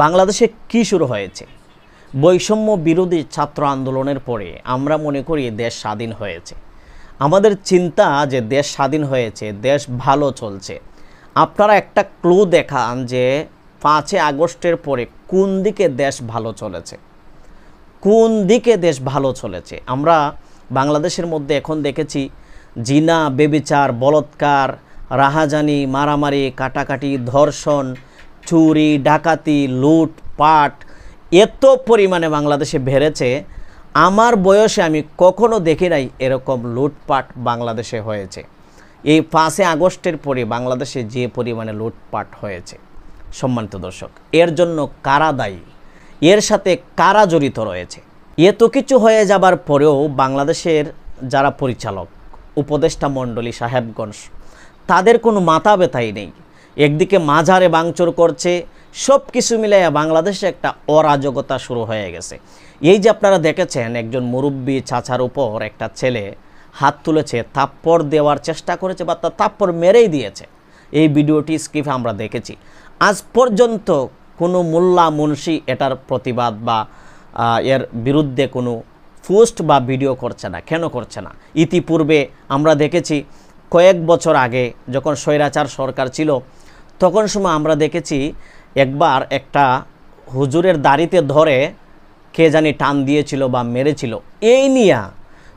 বাংলাদেশে কি শুরু হয়েছে? বৈষম্য বিরোধী ছাত্র আন্দোলনের পরে আমরা মনে করি দেশ স্বাধীন হয়েছে। আমাদের চিন্তা যে দেশ স্বাধীন হয়েছে, দেশ ভালো চলছে। আপনারা একটা ক্লু দেখান যে 5 আগস্টের পরে কোন দিকে দেশ ভালো চলেছে, কোন দিকে দেশ ভালো চলেছে। আমরা বাংলাদেশের মধ্যে এখন দেখেছি জিনা, বেবিচার, বলৎকার, রাহাজানি, মারামারি, কাটাকাটি, ধর্ষণ, চুরি, ডাকাতি, লুটপাট এত পরিমাণে বাংলাদেশে বেড়েছে, আমার বয়সে আমি কখনো দেখি নাই এরকম লুটপাট বাংলাদেশে হয়েছে। এই 5 আগস্টের পরে বাংলাদেশে যে পরিমাণে লুটপাট হয়েছে, সম্মানিত দর্শক, এর জন্য কারা দায়ী, এর সাথে কারা জড়িত রয়েছে? এত কিছু হয়ে যাবার পরেও বাংলাদেশের যারা পরিচালক, উপদেষ্টা মণ্ডলী, সাহেবগঞ্জ, তাদের কোনো মাথা ব্যথাই নেই। একদিকে মাঝারে ভাঙচুর করছে, সব কিছু মিলে বাংলাদেশে একটা অরাজকতা শুরু হয়ে গেছে। এই যে আপনারা দেখেছেন একজন মুরব্বী চাচার উপর একটা ছেলে হাত তুলেছে, থাপ্পড় দেওয়ার চেষ্টা করেছে বা তার থাপ্পড় মেরেই দিয়েছে। এই ভিডিওটি স্ক্রিপ্টে আমরা দেখেছি। আজ পর্যন্ত কোনো মোল্লা মুন্সি এটার প্রতিবাদ বা এর বিরুদ্ধে কোনো পোস্ট বা ভিডিও করছে না। কেন করছে না? ইতিপূর্বে আমরা দেখেছি কয়েক বছর আগে যখন স্বৈরাচার সরকার ছিল, তখন সময় আমরা দেখেছি একবার একটা হুজুরের দাড়িতে ধরে কে জানি টান দিয়েছিল বা মেরেছিল। এই নিয়ে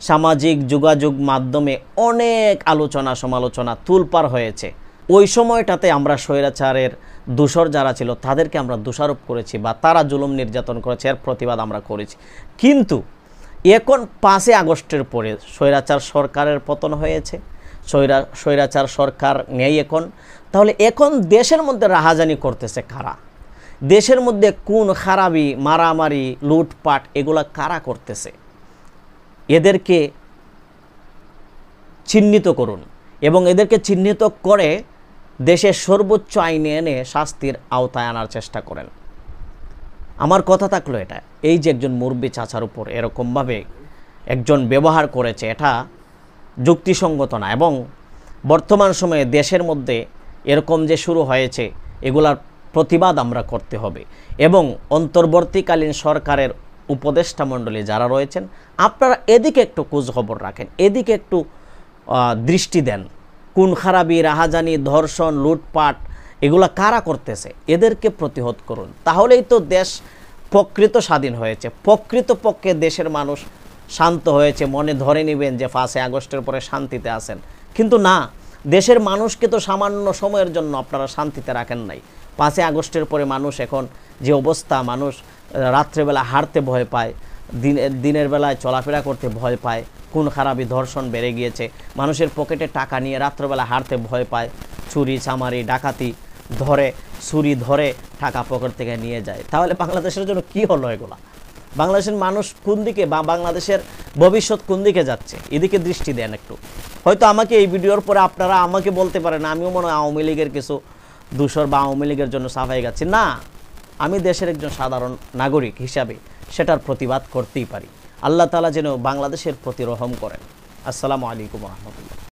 সামাজিক যোগাযোগ মাধ্যমে অনেক আলোচনা সমালোচনা তুলপার হয়েছে। ওই সময়টাতে আমরা স্বৈরাচারের দোষর যারা ছিল তাদেরকে আমরা দোষারোপ করেছি বা তারা জুলুম নির্যাতন করেছে, এর প্রতিবাদ আমরা করেছি। কিন্তু এখন 5 আগস্টের পরে স্বৈরাচার সরকারের পতন হয়েছে, স্বৈরাচার সরকার নেই এখন। তাহলে এখন দেশের মধ্যে রাহাজানি করতেছে কারা? দেশের মধ্যে কোন খারাপি, মারামারি, লুটপাট এগুলা কারা করতেছে? এদেরকে চিহ্নিত করুন এবং এদেরকে চিহ্নিত করে দেশের সর্বোচ্চ আইনে এনে শাস্তির আওতায় আনার চেষ্টা করেন। আমার কথা থাকলো এটা, এই যে একজন মুরব্বী চাচার উপর এরকমভাবে একজন ব্যবহার করেছে, এটা যুক্তিসঙ্গত না। এবং বর্তমান সময়ে দেশের মধ্যে এরকম যে শুরু হয়েছে, এগুলার প্রতিবাদ আমরা করতে হবে। এবং অন্তর্বর্তীকালীন সরকারের উপদেষ্টা মণ্ডলী যারা রয়েছেন, আপনারা এদিকে একটু খোঁজ খবর রাখেন, এদিকে একটু দৃষ্টি দেন। কোন খারাপি, রাহাজানি, ধর্ষণ, লুটপাট এগুলা কারা করতেছে, এদেরকে প্রতিহত করুন। তাহলেই তো দেশ প্রকৃত স্বাধীন হয়েছে, প্রকৃতপক্ষে দেশের মানুষ শান্ত হয়েছে। মনে ধরে নেবেন যে 5 আগস্টের পরে শান্তিতে আছেন, কিন্তু না, দেশের মানুষকে তো সামান্য সময়ের জন্য আপনারা শান্তিতে রাখেন নাই। 5 আগস্টের পরে মানুষ এখন যে অবস্থা, মানুষ রাত্রেবেলা হাঁটতে ভয় পায়, দিনের বেলায় চলাফেরা করতে ভয় পায়, কোন খারাপি, ধর্ষণ বেড়ে গিয়েছে, মানুষের পকেটে টাকা নিয়ে রাত্রেবেলা হাঁটতে ভয় পায়, চুরি চামারি ডাকাতি ধরে, ছুরি ধরে টাকা পকেট থেকে নিয়ে যায়। তাহলে বাংলাদেশের জন্য কি হলো এগুলা? বাংলাদেশের মানুষ কোন দিকে বা বাংলাদেশের ভবিষ্যৎ কোন দিকে যাচ্ছে, এদিকে দৃষ্টি দেন একটু। হয়তো আমাকে এই ভিডিওর পরে আপনারা আমাকে বলতে পারেন আমিও মনে হয় আওয়ামী লীগের কিছু দূষর বা আওয়ামী লীগের জন্য সাফাই গাচ্ছি। না, আমি দেশের একজন সাধারণ নাগরিক হিসাবে সেটার প্রতিবাদ করতেই পারি। আল্লাহ তাআলা যেন বাংলাদেশের প্রতি রহম করেন। আসসালামু আলাইকুম ওয়া রাহমাতুল্লাহ।